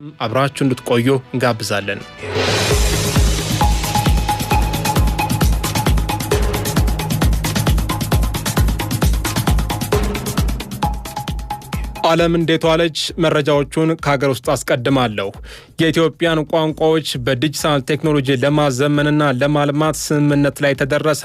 አብራችሁ እንድትቆዩ እንጋብዛለን። ዓለም እንዴት ዋለች? መረጃዎቹን ከሀገር ውስጥ አስቀድማለሁ። የኢትዮጵያን ቋንቋዎች በዲጂታል ቴክኖሎጂ ለማዘመንና ለማልማት ስምምነት ላይ ተደረሰ።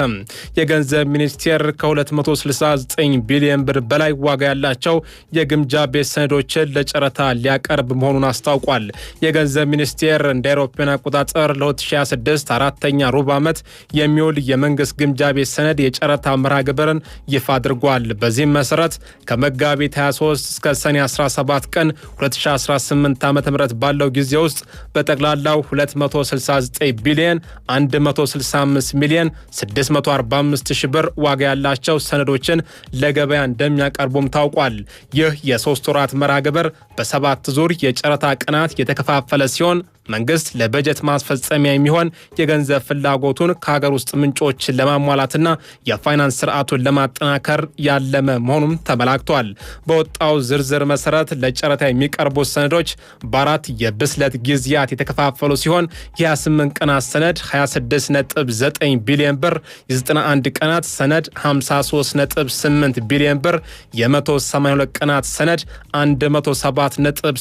የገንዘብ ሚኒስቴር ከ269 ቢሊዮን ብር በላይ ዋጋ ያላቸው የግምጃ ቤት ሰነዶችን ለጨረታ ሊያቀርብ መሆኑን አስታውቋል። የገንዘብ ሚኒስቴር እንደ አውሮፓውያን አቆጣጠር ለ2026 አራተኛ ሩብ ዓመት የሚውል የመንግስት ግምጃ ቤት ሰነድ የጨረታ መርሃ ግብርን ይፋ አድርጓል። በዚህም መሰረት ከመጋቢት 23 እስከ ሰኔ 17 ቀን 2018 ዓ.ም ባለው ጊዜ ውስጥ በጠቅላላው 269 ቢሊዮን 165 ሚሊዮን 645 ሺህ ብር ዋጋ ያላቸው ሰነዶችን ለገበያ እንደሚያቀርቡም ታውቋል። ይህ የሶስት ወራት መርሃ ግብር በ7 ዙር የጨረታ ቀናት የተከፋፈለ ሲሆን መንግስት ለበጀት ማስፈጸሚያ የሚሆን የገንዘብ ፍላጎቱን ከሀገር ውስጥ ምንጮች ለማሟላትና የፋይናንስ ስርዓቱን ለማጠናከር ያለመ መሆኑም ተመላክቷል። በወጣው ዝርዝር መሰረት ለጨረታ የሚቀርቡት ሰነዶች በአራት የብስለት ጊዜያት የተከፋፈሉ ሲሆን የ28 ቀናት ሰነድ 26.9 ቢሊዮን ብር፣ የ91 ቀናት ሰነድ 53.8 ቢሊዮን ብር፣ የ182 ቀናት ሰነድ 107.6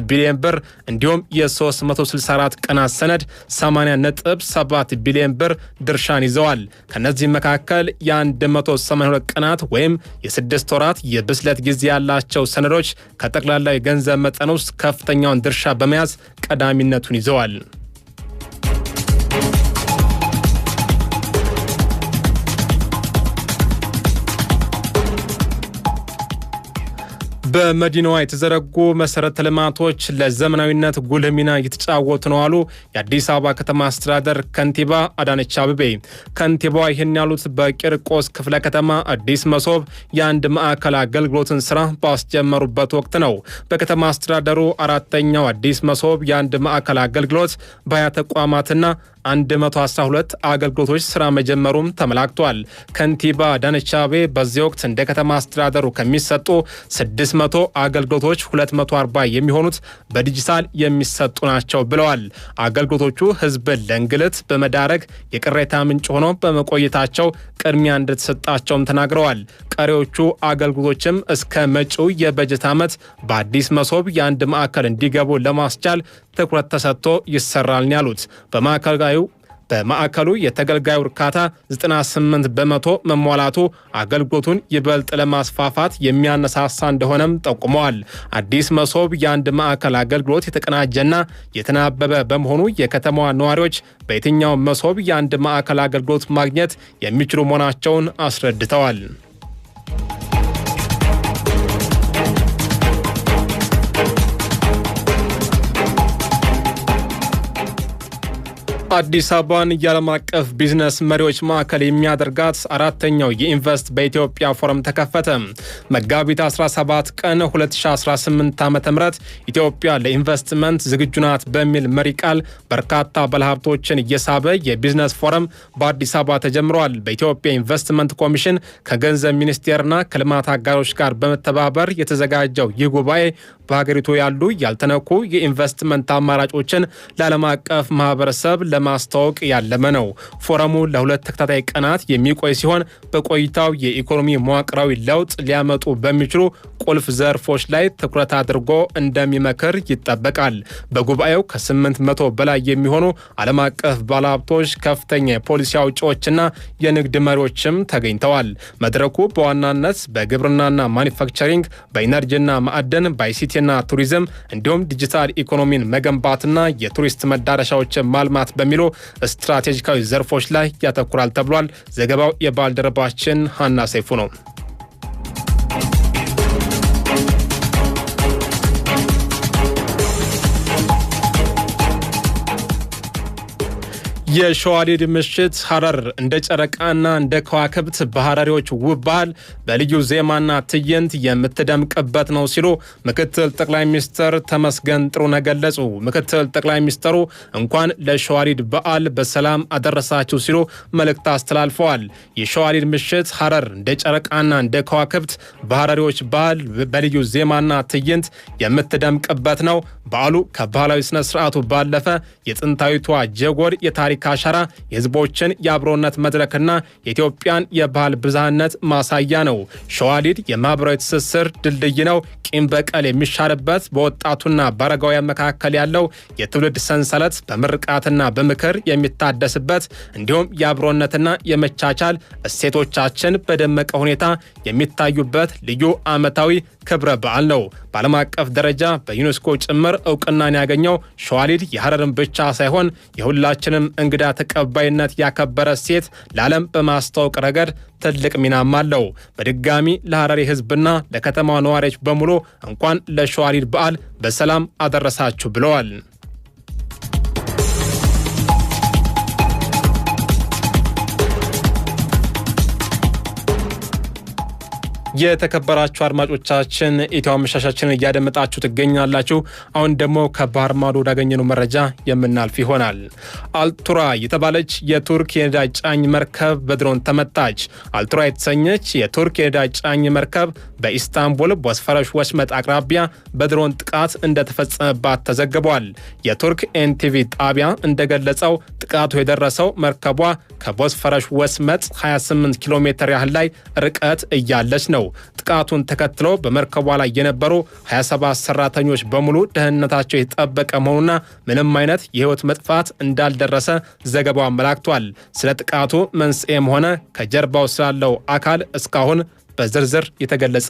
ቢሊዮን ብር እንዲሁም የ364 ቀናት ሰነድ 80.7 ቢሊዮን ብር ድርሻን ይዘዋል። ከነዚህ መካከል የ182 ቀናት ወይም የ6 ወራት የብስለት ጊዜ ያላቸው ሰነዶች ከጠቅላላው የገንዘብ መጠን ውስጥ ከፍተኛውን ድርሻ በመያዝ ቀዳሚነቱን ይዘዋል። በመዲናዋ የተዘረጉ መሰረተ ልማቶች ለዘመናዊነት ጉልህ ሚና እየተጫወቱ ነው አሉ የአዲስ አበባ ከተማ አስተዳደር ከንቲባ አዳነች አቤቤ። ከንቲባዋ ይህን ያሉት በቂርቆስ ክፍለ ከተማ አዲስ መሶብ የአንድ ማዕከል አገልግሎትን ስራ ባስጀመሩበት ወቅት ነው። በከተማ አስተዳደሩ አራተኛው አዲስ መሶብ የአንድ ማዕከል አገልግሎት በ20 ተቋማትና 112 አገልግሎቶች ስራ መጀመሩም ተመላክቷል። ከንቲባ አዳነች አቤቤ በዚህ ወቅት እንደ ከተማ አስተዳደሩ ከሚሰጡ 600 አገልግሎቶች 240 የሚሆኑት በዲጂታል የሚሰጡ ናቸው ብለዋል። አገልግሎቶቹ ህዝብን ለእንግልት በመዳረግ የቅሬታ ምንጭ ሆኖ በመቆየታቸው ቅድሚያ እንደተሰጣቸውም ተናግረዋል። ቀሪዎቹ አገልግሎቶችም እስከ መጪው የበጀት ዓመት በአዲስ መሶብ የአንድ ማዕከል እንዲገቡ ለማስቻል ትኩረት ተሰጥቶ ይሰራል ያሉት በማዕከሉ የተገልጋዩ እርካታ 98 በመቶ መሟላቱ አገልግሎቱን ይበልጥ ለማስፋፋት የሚያነሳሳ እንደሆነም ጠቁመዋል። አዲስ መሶብ የአንድ ማዕከል አገልግሎት የተቀናጀና የተናበበ በመሆኑ የከተማዋ ነዋሪዎች በየትኛው መሶብ የአንድ ማዕከል አገልግሎት ማግኘት የሚችሉ መሆናቸውን አስረድተዋል። አዲስ አበባን የዓለም አቀፍ ቢዝነስ መሪዎች ማዕከል የሚያደርጋት አራተኛው የኢንቨስት በኢትዮጵያ ፎረም ተከፈተ። መጋቢት 17 ቀን 2018 ዓ.ም ኢትዮጵያ ለኢንቨስትመንት ዝግጁ ናት በሚል መሪ ቃል በርካታ ባለሀብቶችን እየሳበ የቢዝነስ ፎረም በአዲስ አበባ ተጀምሯል። በኢትዮጵያ ኢንቨስትመንት ኮሚሽን ከገንዘብ ሚኒስቴርና ከልማት አጋሮች ጋር በመተባበር የተዘጋጀው ይህ ጉባኤ በሀገሪቱ ያሉ ያልተነኩ የኢንቨስትመንት አማራጮችን ለዓለም አቀፍ ማህበረሰብ ለማስተዋወቅ ያለመ ነው። ፎረሙ ለሁለት ተከታታይ ቀናት የሚቆይ ሲሆን በቆይታው የኢኮኖሚ መዋቅራዊ ለውጥ ሊያመጡ በሚችሉ ቁልፍ ዘርፎች ላይ ትኩረት አድርጎ እንደሚመክር ይጠበቃል። በጉባኤው ከ800 በላይ የሚሆኑ ዓለም አቀፍ ባለሀብቶች፣ ከፍተኛ የፖሊሲ አውጪዎችና የንግድ መሪዎችም ተገኝተዋል። መድረኩ በዋናነት በግብርናና ማኒፋክቸሪንግ፣ በኢነርጂና ማዕድን፣ በአይሲቲና ቱሪዝም እንዲሁም ዲጂታል ኢኮኖሚን መገንባትና የቱሪስት መዳረሻዎችን ማልማት በሚሉ ስትራቴጂካዊ ዘርፎች ላይ ያተኩራል ተብሏል። ዘገባው የባልደረባችን ሀና ሰይፉ ነው። የሸዋሊድ ምሽት ሐረር እንደ ጨረቃና እንደ ከዋክብት በሐረሪዎች ውብ ባህል በልዩ ዜማና ትዕይንት የምትደምቅበት ነው ሲሉ ምክትል ጠቅላይ ሚኒስትር ተመስገን ጥሩነህ ገለጹ። ምክትል ጠቅላይ ሚኒስትሩ እንኳን ለሸዋሊድ በዓል በሰላም አደረሳችሁ ሲሉ መልእክት አስተላልፈዋል። የሸዋሊድ ምሽት ሐረር እንደ ጨረቃና እንደ ከዋክብት በሐረሪዎች ባህል በልዩ ዜማና ትዕይንት የምትደምቅበት ነው። በዓሉ ከባህላዊ ስነ ስርዓቱ ባለፈ የጥንታዊቷ ጀጎል የታሪክ አሻራ የህዝቦችን የአብሮነት መድረክና የኢትዮጵያን የባህል ብዝሃነት ማሳያ ነው። ሸዋሊድ የማህበራዊ ትስስር ድልድይ ነው። ቂም በቀል የሚሻርበት በወጣቱና በአረጋውያን መካከል ያለው የትውልድ ሰንሰለት በምርቃትና በምክር የሚታደስበት እንዲሁም የአብሮነትና የመቻቻል እሴቶቻችን በደመቀ ሁኔታ የሚታዩበት ልዩ ዓመታዊ ክብረ በዓል ነው። በዓለም አቀፍ ደረጃ በዩኔስኮ ጭምር እውቅናን ያገኘው ሸዋሊድ የሐረርን ብቻ ሳይሆን የሁላችንም እንግዳ ተቀባይነት ያከበረ እሴት ለዓለም በማስተዋወቅ ረገድ ትልቅ ሚናም አለው። በድጋሚ ለሐረሪ ህዝብና ለከተማው ነዋሪዎች በሙሉ እንኳን ለሸዋሊድ በዓል በሰላም አደረሳችሁ ብለዋል። የተከበራችሁ አድማጮቻችን ኢትዮ አመሻሻችንን እያደመጣችሁ ትገኛላችሁ። አሁን ደግሞ ከባህር ማዶ ወዳገኘነው መረጃ የምናልፍ ይሆናል። አልቱራ የተባለች የቱርክ የነዳጅ ጫኝ መርከብ በድሮን ተመታች። አልቱራ የተሰኘች የቱርክ የነዳጅ ጫኝ መርከብ በኢስታንቡል ቦስፈረስ ወሽመጥ አቅራቢያ በድሮን ጥቃት እንደተፈጸመባት ተዘግቧል። የቱርክ ኤንቲቪ ጣቢያ እንደገለጸው ጥቃቱ የደረሰው መርከቧ ከቦስፈረስ ወሽመጥ 28 ኪሎ ሜትር ያህል ላይ ርቀት እያለች ነው። ጥቃቱን ተከትሎ በመርከቧ ላይ የነበሩ 27 ሰራተኞች በሙሉ ደህንነታቸው የተጠበቀ መሆኑና ምንም አይነት የህይወት መጥፋት እንዳልደረሰ ዘገባው አመላክቷል። ስለ ጥቃቱ መንስኤም ሆነ ከጀርባው ስላለው አካል እስካሁን በዝርዝር የተገለጸ